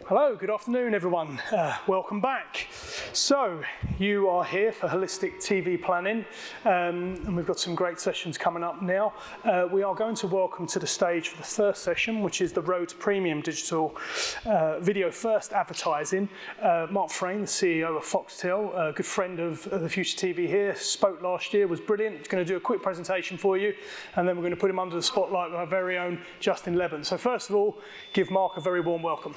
Hello, good afternoon everyone. Welcome back. So, you are here for Holistic TV Planning, and we've got some great sessions coming up now. We are going to welcome to the stage for the first session, which is the Road to Premium Digital Video First Advertising. Mark Frain, the CEO of Foxtel, a good friend of the Future TV here, spoke last year, was brilliant. He's going to do a quick presentation for you, and then we're going to put him under the spotlight with our very own Justin Lebbon. So first of all, give Mark a very warm welcome.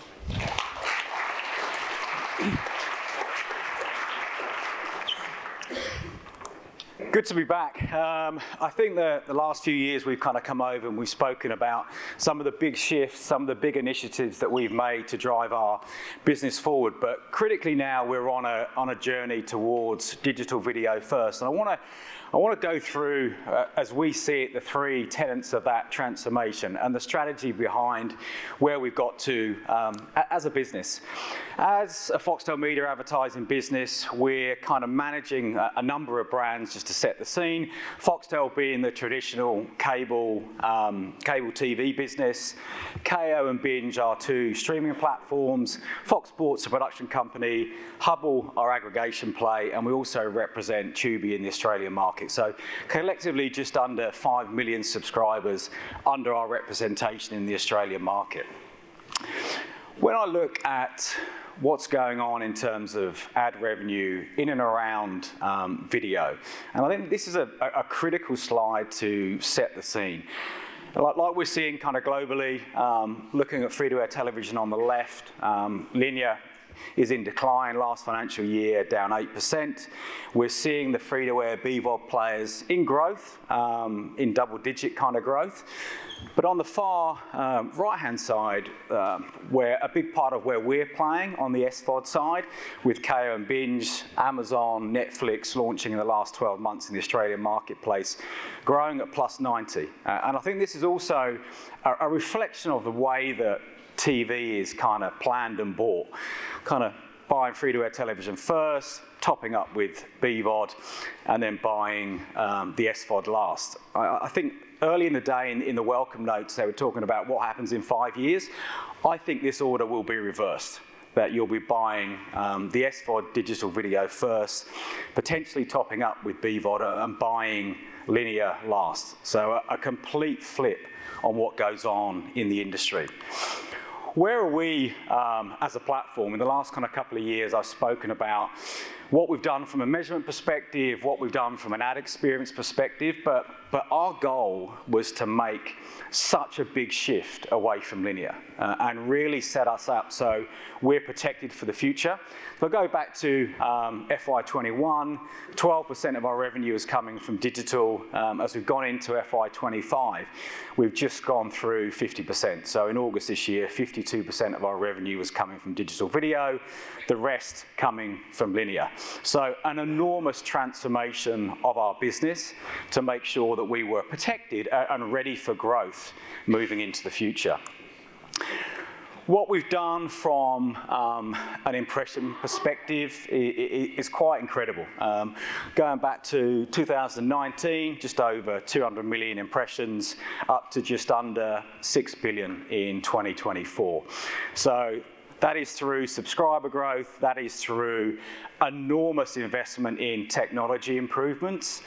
Good to be back. I think the last few years we've kind of come over and we've spoken about some of the big shifts, some of the big initiatives that we've made to drive our business forward. But critically now we're on a journey towards digital video first. And I want to go through, as we see it, the three tenets of that transformation and the strategy behind where we've got to as a business. As a Foxtel Media advertising business, we're kind of managing a number of brands just to set the scene. Foxtel being the traditional cable TV business, Kayo and Binge are two streaming platforms, Fox Sports a production company, Hubble our aggregation play, and we also represent Tubi in the Australian market. So collectively just under 5 million subscribers under our representation in the Australian market. When I look at what's going on in terms of ad revenue in and around video, and I think this is a critical slide to set the scene. Like we're seeing kind of globally, looking at free-to-air television on the left, linear is in decline. Last financial year, down 8%. We're seeing the free-to-air BVOD players in growth, in double-digit kind of growth. But on the far right-hand side, where a big part of where we're playing on the SVOD side, with Kayo and Binge, Amazon, Netflix launching in the last 12 months in the Australian marketplace, growing at plus 90. And I think this is also a reflection of the way that TV is kind of planned and bought, kind of buying free-to-air television first, topping up with BVOD, and then buying the SVOD last. I think early in the day in the welcome notes they were talking about what happens in 5 years. I think this order will be reversed, that you'll be buying the SVOD digital video first, potentially topping up with BVOD and buying linear last. So a complete flip on what goes on in the industry. Where are we as a platform? In the last kind of couple of years, I've spoken about what we've done from a measurement perspective, what we've done from an ad experience perspective, but our goal was to make such a big shift away from linear and really set us up so we're protected for the future. If I go back to FY21, 12% of our revenue is coming from digital. As we've gone into FY25, we've just gone through 50%. So in August this year, 52% of our revenue was coming from digital video, the rest coming from linear. So an enormous transformation of our business to make sure that we were protected and ready for growth moving into the future. What we've done from an impression perspective is quite incredible. Going back to 2019, just over 200 million impressions, up to just under 6 billion in 2024. So that is through subscriber growth, that is through enormous investment in technology improvements,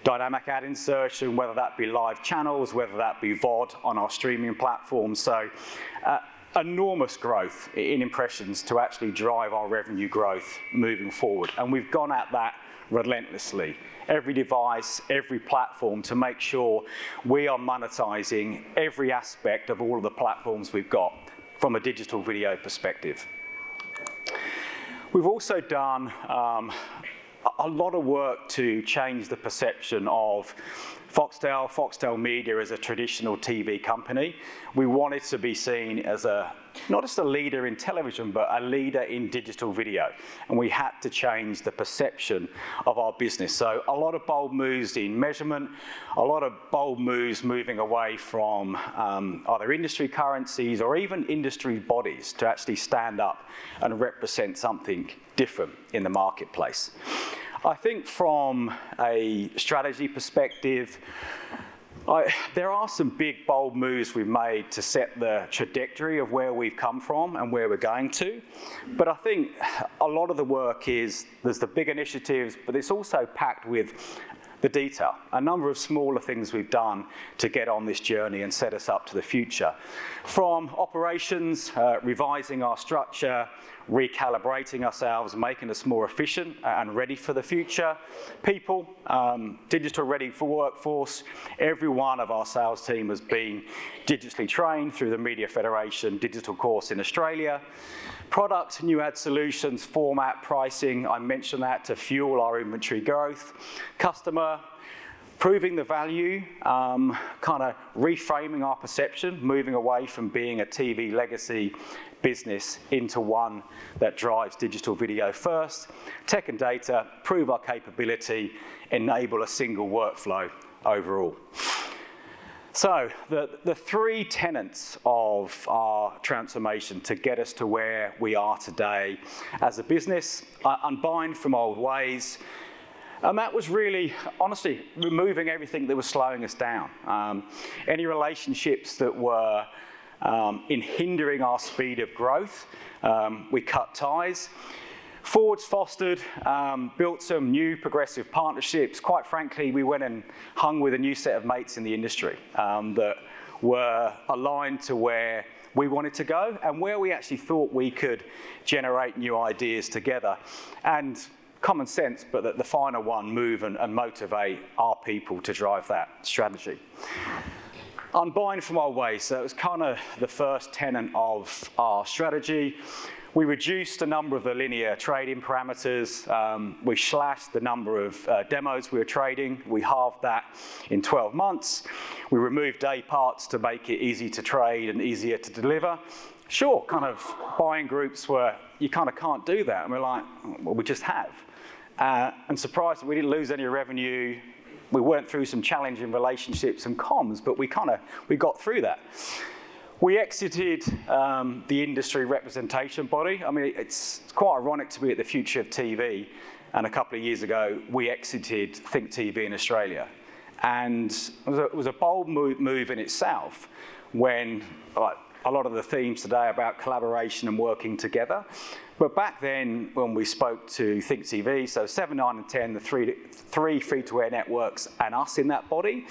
dynamic ad insertion, whether that be live channels, whether that be VOD on our streaming platforms. So enormous growth in impressions to actually drive our revenue growth moving forward. And we've gone at that relentlessly. Every device, every platform, to make sure we are monetizing every aspect of all of the platforms we've got from a digital video perspective. We've also done a lot of work to change the perception of Foxtel Media as a traditional TV company. We wanted to be seen as not just a leader in television, but a leader in digital video. And we had to change the perception of our business. So a lot of bold moves in measurement, a lot of bold moves moving away from either industry currencies or even industry bodies to actually stand up and represent something different in the marketplace. I think from a strategy perspective, There are some big, bold moves we've made to set the trajectory of where we've come from and where we're going to. But I think a lot of the work there's the big initiatives, but it's also packed with the detail. A number of smaller things we've done to get on this journey and set us up to the future. From operations, revising our structure, recalibrating ourselves, making us more efficient and ready for the future. People, digital ready for workforce. Every one of our sales team has been digitally trained through the Media Federation digital course in Australia. Product, new ad solutions, format, pricing, I mentioned that to fuel our inventory growth. Customer, proving the value, kind of reframing our perception, moving away from being a TV legacy business into one that drives digital video first. Tech and data, prove our capability, enable a single workflow overall. So the three tenets of our transformation to get us to where we are today as a business, unbind from old ways, and that was really, honestly, removing everything that was slowing us down. Any relationships that were in hindering our speed of growth, we cut ties. Forwards fostered, built some new progressive partnerships. Quite frankly, we went and hung with a new set of mates in the industry that were aligned to where we wanted to go and where we actually thought we could generate new ideas together. And common sense, but the final one, move and motivate our people to drive that strategy. Unbind from old ways, so it was kind of the first tenet of our strategy. We reduced the number of the linear trading parameters. We slashed the number of demos we were trading. We halved that in 12 months. We removed day parts to make it easy to trade and easier to deliver. Sure, kind of buying groups where you kind of can't do that. And we're like, well, we just have. And surprised that we didn't lose any revenue. We went through some challenging relationships and comms, but we got through that. We exited the industry representation body. I mean, it's quite ironic to be at the Future of TV, and a couple of years ago, we exited Think TV in Australia. And it was a bold move in itself when a lot of the themes today are about collaboration and working together. But back then, when we spoke to Think TV, so 7, 9, and 10, the three free-to-air networks and us in that body,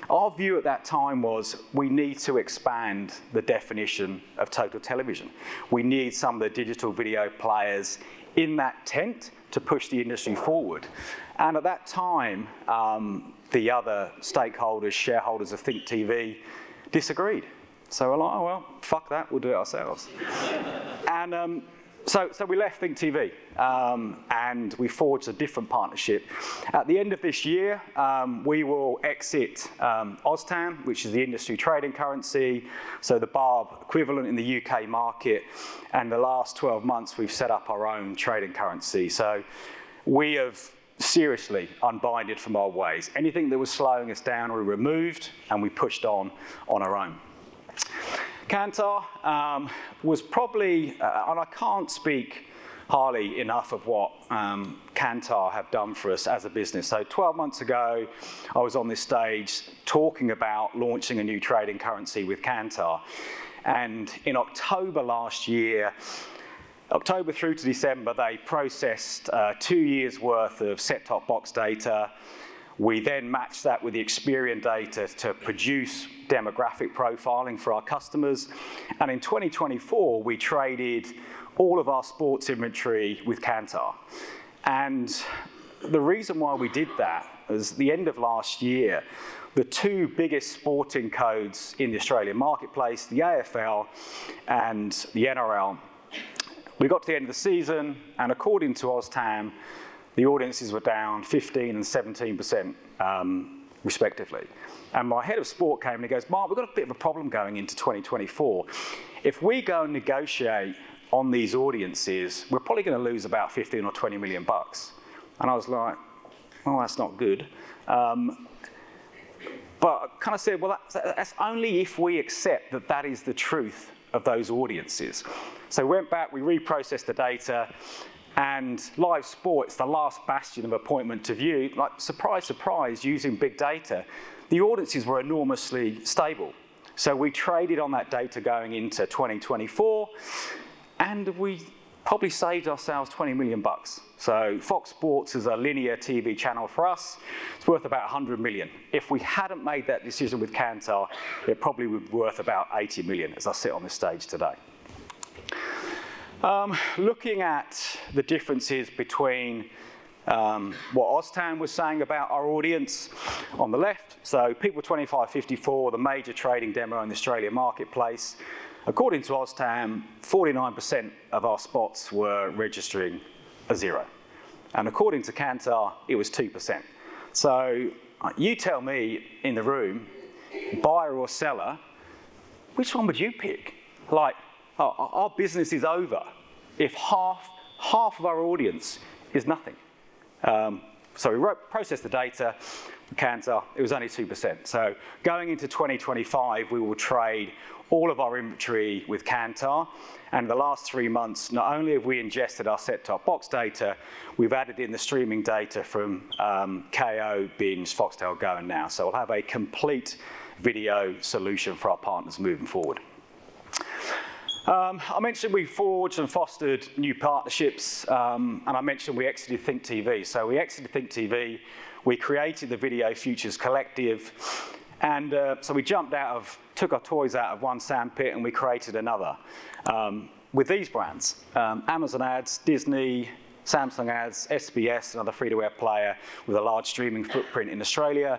our view at that time was we need to expand the definition of total television. We need some of the digital video players in that tent to push the industry forward. And at that time, the other stakeholders, shareholders of Think TV, disagreed. So we're like, oh, well, fuck that, we'll do it ourselves. And so we left Think TV and we forged a different partnership. At the end of this year, we will exit OzTam, which is the industry trading currency, so the BARB equivalent in the UK market. And the last 12 months, we've set up our own trading currency. So we have seriously unbinded from old ways. Anything that was slowing us down, we removed and we pushed on our own. Kantar was probably, and I can't speak highly enough of what Kantar have done for us as a business. So 12 months ago, I was on this stage talking about launching a new trading currency with Kantar. And in October last year, October through to December, they processed 2 years worth of set-top box data. We then matched that with the Experian data to produce demographic profiling for our customers. And in 2024, we traded all of our sports inventory with Kantar. And the reason why we did that is the end of last year, the two biggest sporting codes in the Australian marketplace, the AFL and the NRL, we got to the end of the season, and according to OzTam, the audiences were down 15% and 17%, respectively. And my head of sport came and he goes, Mark, we've got a bit of a problem going into 2024. If we go and negotiate on these audiences, we're probably going to lose about 15 or 20 million bucks. And I was like, oh, that's not good. But I kind of said, well, that's only if we accept that that is the truth of those audiences. So we went back, we reprocessed the data, And live sport, it's the last bastion of appointment to view. Like, surprise, surprise, using big data, the audiences were enormously stable. So we traded on that data going into 2024, and we probably saved ourselves 20 million bucks. So Fox Sports is a linear TV channel for us. It's worth about 100 million. If we hadn't made that decision with Kantar, it probably would be worth about 80 million as I sit on this stage today. Looking at the differences between what Oztan was saying about our audience on the left, so people 25-54, the major trading demo in the Australian marketplace. According to Oztan, 49% of our spots were registering a 0. And according to Kantar, it was 2%. So you tell me in the room, buyer or seller, which one would you pick? Like, our business is over if half of our audience is nothing. So we processed the data, Kantar, it was only 2%. So going into 2025, we will trade all of our inventory with Kantar. And in the last 3 months, not only have we ingested our set-top box data, we've added in the streaming data from KO, Binge, Foxtel Go, and Now. So we'll have a complete video solution for our partners moving forward. I mentioned we forged and fostered new partnerships, and I mentioned we exited Think TV. So we exited Think TV, we created the Video Futures Collective, and so we took our toys out of one sandpit and we created another. With these brands, Amazon Ads, Disney, Samsung Ads, SBS, another free-to-air player with a large streaming footprint in Australia,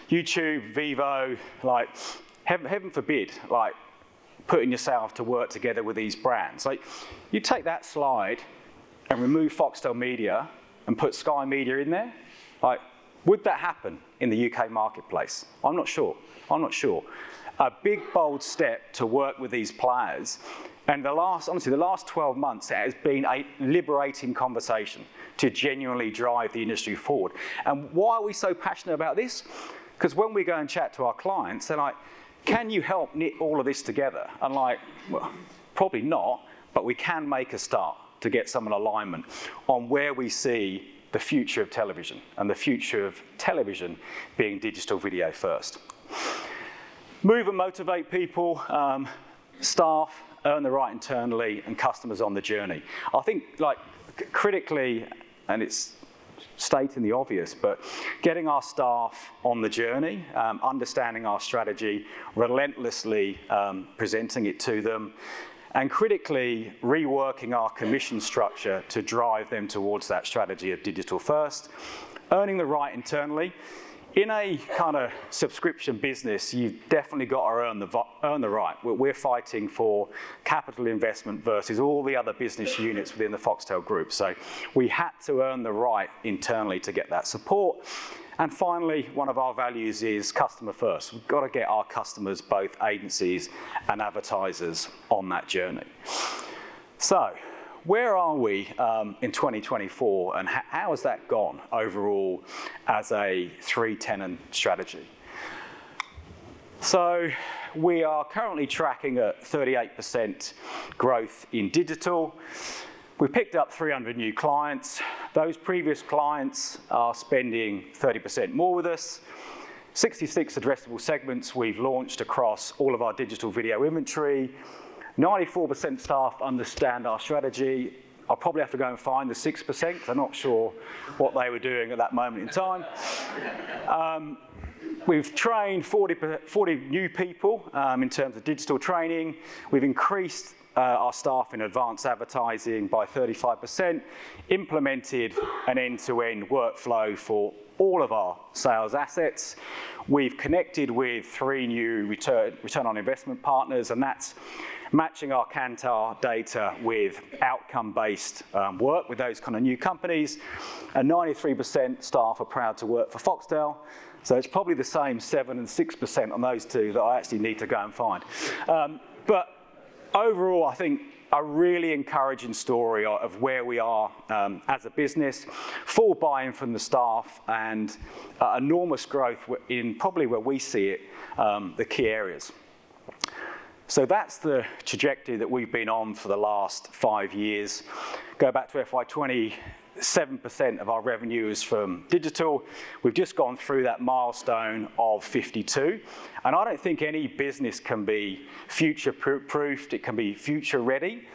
YouTube, Vivo, like, heaven forbid, like, putting yourself to work together with these brands. Like, you take that slide and remove Foxtel Media and put Sky Media in there, like, would that happen in the UK marketplace? I'm not sure. A big, bold step to work with these players. And honestly, the last 12 months, it has been a liberating conversation to genuinely drive the industry forward. And why are we so passionate about this? Because when we go and chat to our clients, they're like, can you help knit all of this together? And like, well, probably not, but we can make a start to get some alignment on where we see the future of television, and the future of television being digital video first. Move and motivate people, staff, earn the right internally, and customers on the journey. I think, like, critically, and it's stating the obvious, but getting our staff on the journey, understanding our strategy, relentlessly presenting it to them, and critically reworking our commission structure to drive them towards that strategy of digital first, earning the right internally. In a kind of subscription business, you've definitely got to earn the right. We're fighting for capital investment versus all the other business units within the Foxtel group. So we had to earn the right internally to get that support. And finally, one of our values is customer first. We've got to get our customers, both agencies and advertisers, on that journey. So where are we in 2024, and how has that gone overall as a 3-tenant strategy? So we are currently tracking at 38% growth in digital. We picked up 300 new clients. Those previous clients are spending 30% more with us. 66 addressable segments we've launched across all of our digital video inventory. 94% staff understand our strategy. I'll probably have to go and find the 6% because I'm not sure what they were doing at that moment in time. We've trained 40 new people in terms of digital training. We've increased our staff in advanced advertising by 35%, implemented an end-to-end workflow for all of our sales assets. We've connected with 3 new return on investment partners, and that's matching our Kantar data with outcome-based work with those kind of new companies. And 93% staff are proud to work for Foxtel. So it's probably the same 7 and 6% on those two that I actually need to go and find. But overall, I think a really encouraging story of where we are as a business, full buy-in from the staff, and enormous growth in probably where we see it, the key areas. So that's the trajectory that we've been on for the last 5 years. Go back to FY20, 7% of our revenue is from digital. We've just gone through that milestone of 52. And I don't think any business can be future-proofed, it can be future-ready.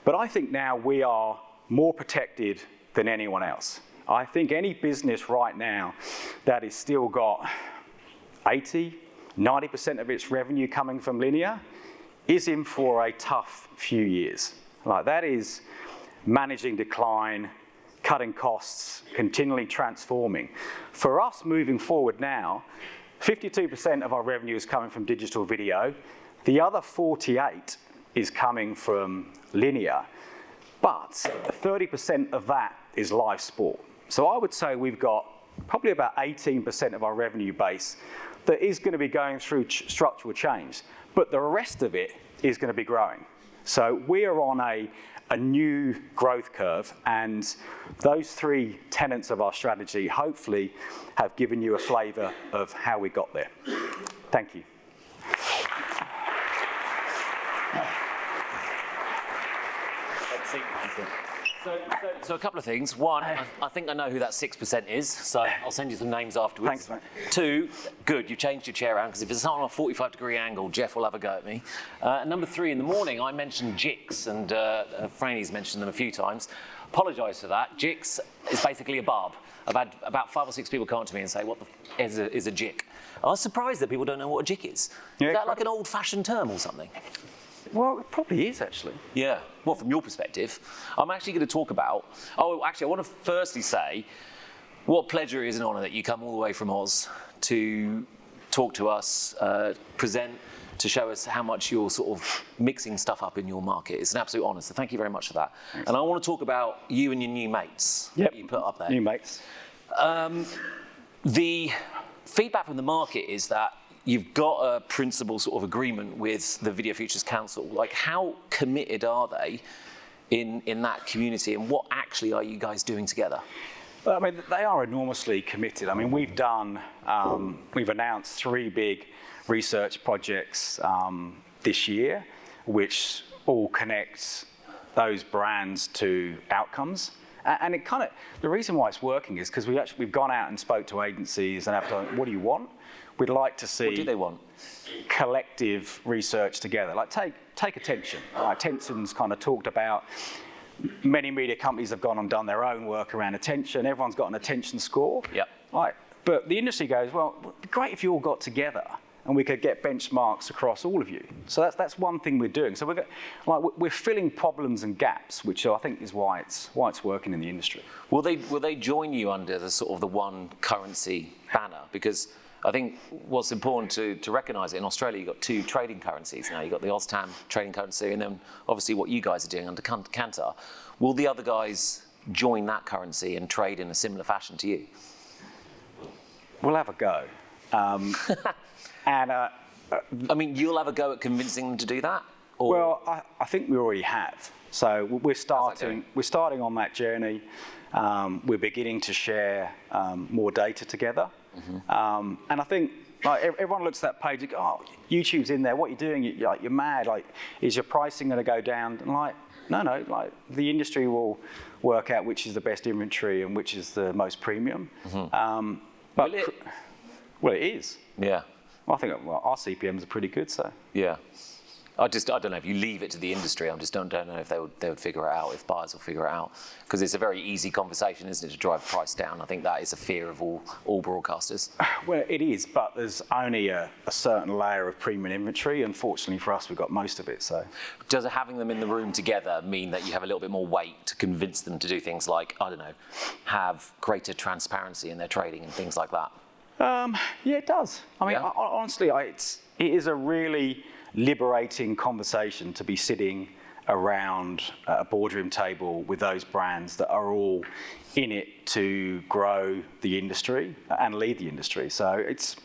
But I think now we are more protected than anyone else. I think any business right now that has still got 80, 90% of its revenue coming from linear is in for a tough few years. Like, that is managing decline, cutting costs, continually transforming. For us moving forward now, 52% of our revenue is coming from digital video. The other 48 is coming from linear, but 30% of that is live sport. So I would say we've got probably about 18% of our revenue base that is going to be going through structural change, but the rest of it is going to be growing. So we are on a new growth curve, and those 3 tenets of our strategy hopefully have given you a flavour of how we got there. Thank you. So a couple of things. One, I think I know who that 6% is, so I'll send you some names afterwards. Thanks, mate. 2, good, you've changed your chair around, because if it's not on a 45-degree angle, Jeff will have a go at me. Number 3, in the morning, I mentioned JICs, and Frain's mentioned them a few times. Apologise for that. JICs is basically a barb. I've had about 5 or 6 people come up to me and say, what the is a JIC? I was surprised that people don't know what a JIC is. Yeah, is that like an old-fashioned term or something? Well, it probably is, actually. Yeah, well, from your perspective, I'm actually going to talk about, I want to firstly say what a pleasure it is and honour that you come all the way from Oz to talk to us, present, to show us how much you're sort of mixing stuff up in your market. It's an absolute honour, so thank you very much for that. Thanks. And I want to talk about you and your new mates that you put up there. New mates. The feedback from the market is that you've got a principal sort of agreement with the Video Futures Council. Like, how committed are they in that community, and what actually are you guys doing together? Well, I mean, they are enormously committed. I mean, we've announced 3 big research projects this year, which all connect those brands to outcomes. And it kind of, the reason why it's working is because we've gone out and spoke to agencies and have done, what do you want? We'd like to see. What do they want? Collective research together. Like, take attention. Attention's kind of talked about. Many media companies have gone and done their own work around attention. Everyone's got an attention score. Yep. Right. But the industry goes, well, it'd be great if you all got together and we could get benchmarks across all of you. So that's one thing we're doing. So we're filling problems and gaps, which I think is why it's working in the industry. Will they join you under the sort of the one currency banner? Because I think what's important to recognise in Australia, you've got 2 trading currencies now. You've got the OzTam trading currency, and then obviously what you guys are doing under Kantar. Will the other guys join that currency and trade in a similar fashion to you? We'll have a go. I mean, you'll have a go at convincing them to do that? Or? Well, I think we already have. So we're starting on that journey. We're beginning to share more data together. Mm-hmm. And I think, like, everyone looks at that page and goes, oh, YouTube's in there, what are you doing? You're mad. Like, is your pricing going to go down? And like, no, like, the industry will work out which is the best inventory and which is the most premium. Mm-hmm. Well, it is. Yeah. Well, I think our CPMs are pretty good, so. Yeah. I don't know if you leave it to the industry. I just don't know if they would figure it out, if buyers will figure it out, because it's a very easy conversation, isn't it, to drive price down? I think that is a fear of all broadcasters. Well, it is, but there's only a certain layer of premium inventory. Unfortunately for us, we've got most of it. So, does having them in the room together mean that you have a little bit more weight to convince them to do things like, I don't know, have greater transparency in their trading and things like that? Yeah, it does. I mean, honestly, it is a really liberating conversation to be sitting around a boardroom table with those brands that are all in it to grow the industry and lead the industry. So it's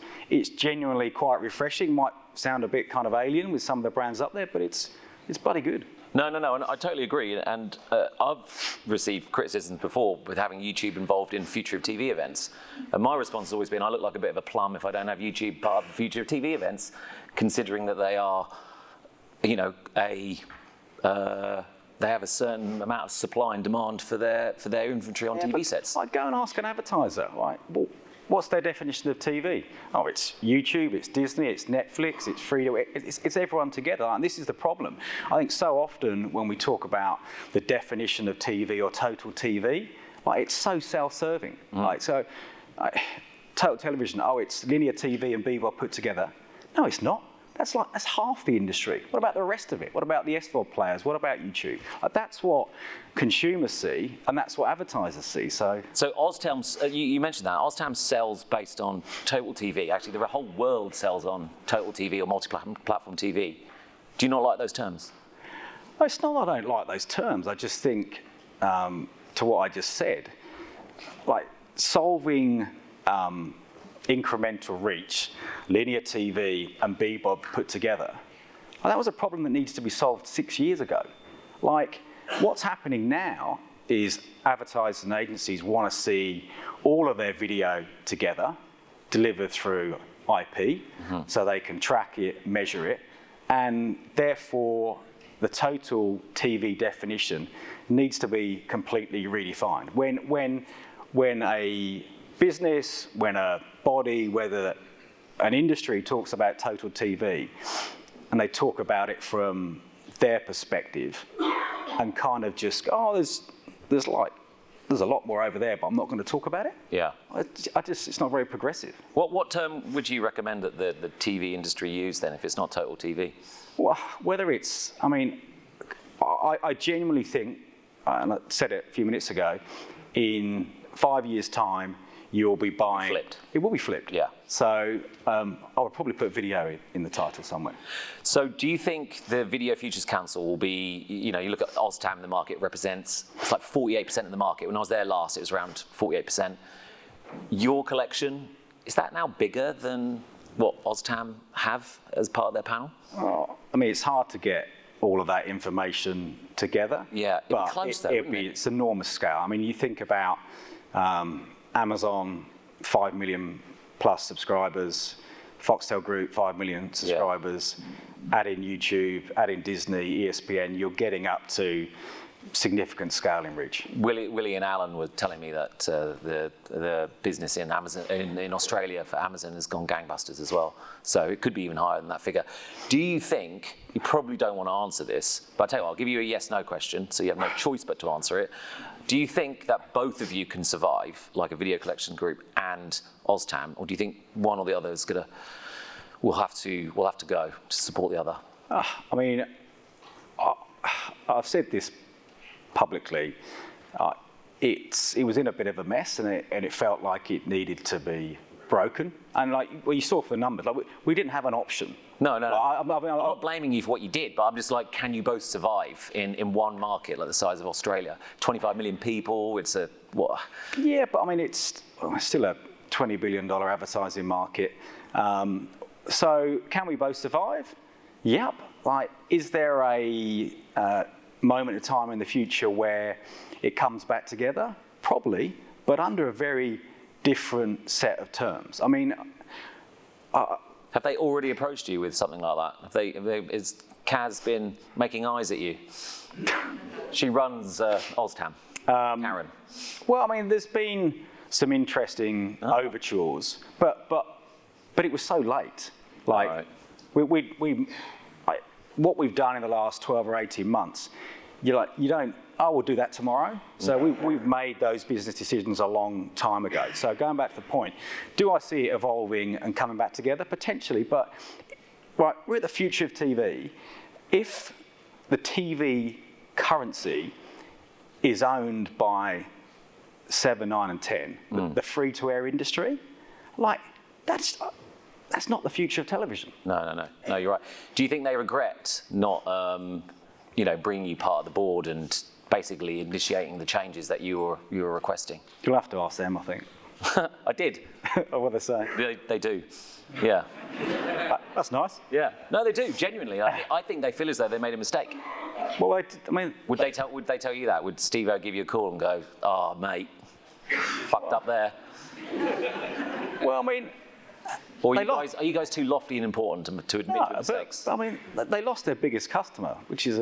genuinely quite refreshing. Might sound a bit kind of alien with some of the brands up there, but it's bloody good. No, and I totally agree. And I've received criticisms before with having YouTube involved in Future of TV events. And my response has always been, I look like a bit of a plum if I don't have YouTube part of the Future of TV events, considering that they are you know, they have a certain amount of supply and demand for their inventory on TV sets. I'd go and ask an advertiser, right? Well, what's their definition of TV? Oh, it's YouTube, it's Disney, it's Netflix, it's free to it's everyone together. And this is the problem. I think so often when we talk about the definition of TV or total TV, like it's so self-serving. Like total television, oh, it's linear TV and BVOD put together. No, it's not. That's half the industry. What about the rest of it? What about the SVOD players? What about YouTube? That's what consumers see, and that's what advertisers see. So Oztam, you mentioned that. Oztam sells based on total TV. Actually, the whole world sells on total TV or multi-platform TV. Do you not like those terms? No, it's not that I don't like those terms. I just think, to what I just said, like solving incremental reach, linear TV and BVOD put together, that was a problem that needs to be solved 6 years ago. Like, what's happening now is advertisers and agencies want to see all of their video together, delivered through IP, so they can track it, measure it, and therefore the total TV definition needs to be completely redefined. When a business, when a body, whether an industry talks about total TV, and they talk about it from their perspective, and kind of just go, oh, there's a lot more over there, but I'm not going to talk about it. Yeah. It's not very progressive. What term would you recommend that the TV industry use then, if it's not total TV? Well, whether it's, I mean, I genuinely think, and I said it a few minutes ago, in 5 years' time, you'll be buying... Flipped. It will be flipped. Yeah. So I would probably put video in the title somewhere. So do you think the Video Futures Council will be, you know, you look at Oztam, the market represents, it's like 48% of the market. When I was there last, it was around 48%. Your collection, is that now bigger than what Oztam have as part of their panel? Oh, I mean, it's hard to get all of that information together. Yeah, it'd be close though, wouldn't it? It's enormous scale. I mean, you think about Amazon, 5 million plus subscribers, Foxtel Group, 5 million subscribers, add in YouTube, add in Disney, ESPN, you're getting up to significant scale in reach. Willie and Alan were telling me that the business in Amazon in Australia for Amazon has gone gangbusters as well. So it could be even higher than that figure. Do you think, you probably don't want to answer this, but I tell you what, I'll give you a yes/no question, so you have no choice but to answer it. Do you think that both of you can survive, like a video collection group and Oztam, or do you think one or the other is will have to go to support the other? I mean, I've said this publicly. It was in a bit of a mess, and it felt like it needed to be broken. And like, well, you saw for the numbers, like we didn't have an option. No. Like, I'm not blaming you for what you did, but I'm just like, can you both survive in one market like the size of Australia? 25 million people, it's a, what? Yeah, but I mean, it's still a $20 billion advertising market. So can we both survive? Yep. Like, is there a moment of time in the future where it comes back together? Probably, but under a very different set of terms. I mean, have they already approached you with something like that? Has Kaz been making eyes at you? She runs Oztam, Karen. Well, I mean, there's been some interesting overtures, but it was so late. Like, right. What we've done in the last 12 or 18 months, you don't, oh, we'll do that tomorrow. So we've made those business decisions a long time ago. So going back to the point, do I see it evolving and coming back together? Potentially, but right, we're at the future of TV. If the TV currency is owned by 7, 9, and 10, the free-to-air industry, like, that's not the future of television. No, you're right. Do you think they regret not, bringing you part of the board and basically initiating the changes that you were requesting? You'll have to ask them, I think. I did. What they say? They do. Yeah. That's nice. Yeah. No, they do. Genuinely, I think they feel as though they made a mistake. Well, I mean, would they tell you that? Would Steve-O give you a call and go, "Oh, mate, fucked up there"? Well, I mean, Or are you guys too lofty and important to admit your mistakes? But, I mean, they lost their biggest customer, which is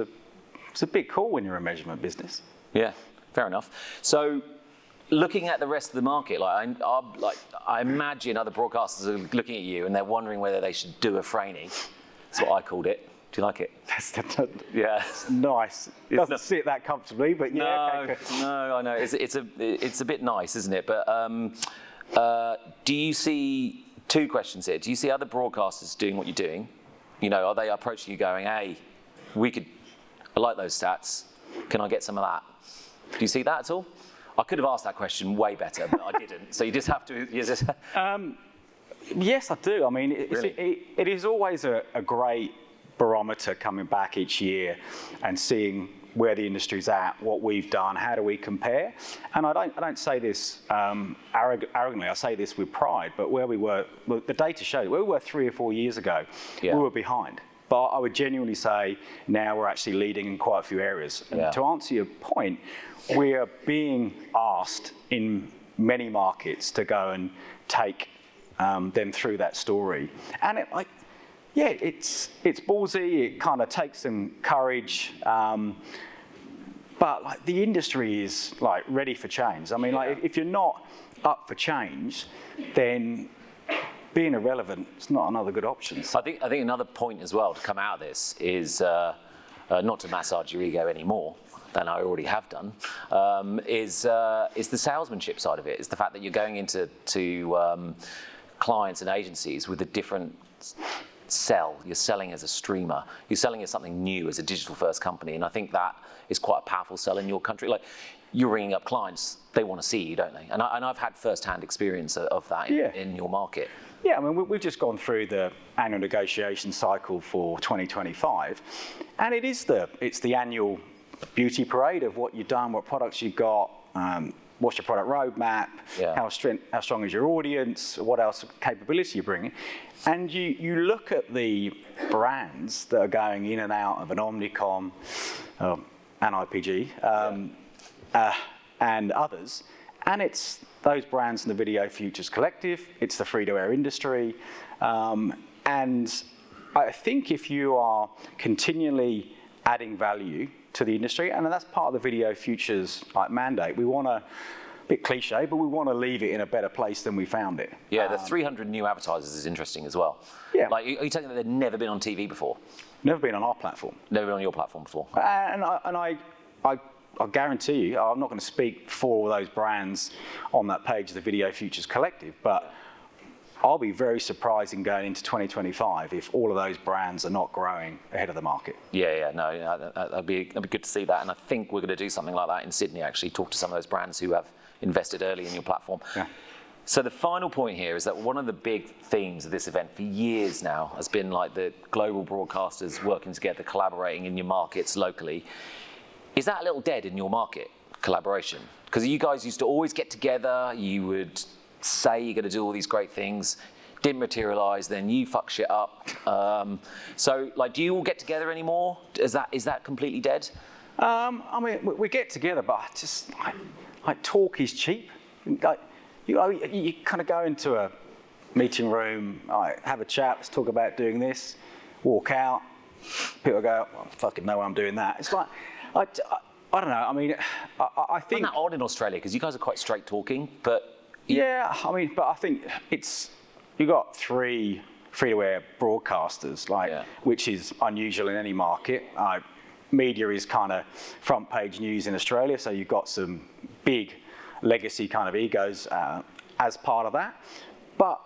it's a big call when you're a measurement business. Yeah, fair enough. So, looking at the rest of the market, I imagine other broadcasters are looking at you and they're wondering whether they should do a Frainie. That's what I called it. Do you like it? Yeah, it's nice. It doesn't sit that comfortably, but yeah. No, I know. It's a bit nice, isn't it? But do you see, two questions here? Do you see other broadcasters doing what you're doing? You know, are they approaching you going, hey, I like those stats. Can I get some of that? Do you see that at all? I could have asked that question way better, but I didn't. So you just have to. Yes, I do. I mean, Really? it is always a great barometer coming back each year and seeing where the industry's at, what we've done, how do we compare. And I don't say this arrogantly. I say this with pride. But where we were, the data shows where we were 3 or 4 years ago, we were behind. But I would genuinely say now we're actually leading in quite a few areas. And to answer your point, we are being asked in many markets to go and take them through that story. And it's ballsy. It kind of takes some courage. But like the industry is like ready for change. I mean, like if you're not up for change, then being irrelevant is not another good option. So I think another point as well to come out of this is not to massage your ego any more than I already have done, is the salesmanship side of it. Is the fact that you're going into clients and agencies with a different sell. You're selling as a streamer. You're selling as something new, as a digital-first company, and I think that is quite a powerful sell in your country. Like, you're ringing up clients, they want to see you, don't they? And I've had first-hand experience of that in your market. Yeah, I mean, we've just gone through the annual negotiation cycle for 2025, and it's the annual beauty parade of what you've done, what products you've got, what's your product roadmap, how strong is your audience, what else capability you're bringing. And you look at the brands that are going in and out of an Omnicom, an IPG, and others, and it's those brands in the Video Futures Collective, it's the free-to-air industry, and I think if you are continually adding value to the industry, and that's part of the Video Futures mandate. We want to, a bit cliche, but we want to leave it in a better place than we found it. Yeah, the 300 new advertisers is interesting as well. Yeah. Like, are you telling me they've never been on TV before? Never been on our platform. Never been on your platform before? And I guarantee you, I'm not going to speak for all those brands on that page of the Video Futures Collective, but I'll be very surprised in going into 2025 if all of those brands are not growing ahead of the market. That'd be good to see that. And I think we're going to do something like that in Sydney, actually, talk to some of those brands who have invested early in your platform. Yeah. So the final point here is that one of the big themes of this event for years now has been like the global broadcasters working together, collaborating in your markets locally. Is that a little dead in your market, collaboration? Because you guys used to always get together, you would say you're going to do all these great things, didn't materialize, then you fuck shit up. So, like, do you all get together anymore? Is that completely dead? I mean, we get together, but just like talk is cheap. Like, you kind of go into a meeting room, have a chat, let's talk about doing this, walk out, people go, well, fucking know I'm doing that. It's like, I don't know. I mean, I think. Isn't that odd in Australia? Because you guys are quite straight talking, but. Yeah, I mean, but I think you've got 3 free-to-air broadcasters, which is unusual in any market. Media is kind of front-page news in Australia, so you've got some big legacy kind of egos as part of that. But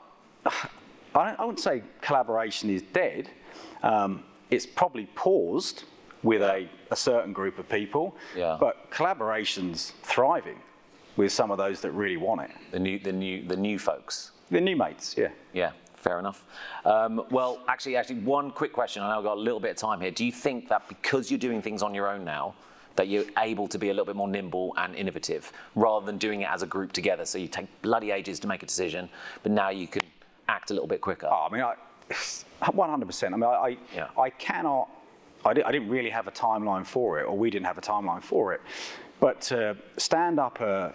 I wouldn't say collaboration is dead. It's probably paused with a certain group of people, but collaboration's thriving with some of those that really want it. The new folks. The new mates, yeah. Yeah, fair enough. Well, actually, one quick question. I know I've got a little bit of time here. Do you think that because you're doing things on your own now, that you're able to be a little bit more nimble and innovative, rather than doing it as a group together? So you take bloody ages to make a decision, but now you can act a little bit quicker. Oh, I mean, 100%. I mean, I cannot. I didn't really have a timeline for it, or we didn't have a timeline for it. But to stand up a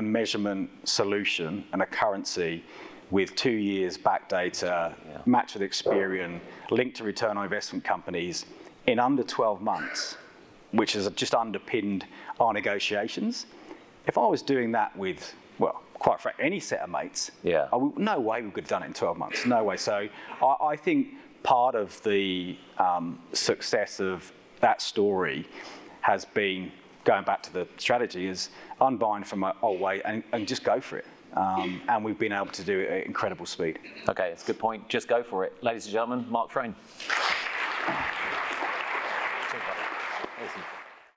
measurement solution and a currency with 2 years back data, matched with Experian, linked to return on investment companies in under 12 months, which has just underpinned our negotiations. If I was doing that with, well, quite frankly, any set of mates, no way we could have done it in 12 months, no way. So I think part of the success of that story has been, going back to the strategy, is unbind from our old way and just go for it. And we've been able to do it at incredible speed. Okay, that's a good point. Just go for it. Ladies and gentlemen, Mark Frain. Cheers, buddy. Awesome.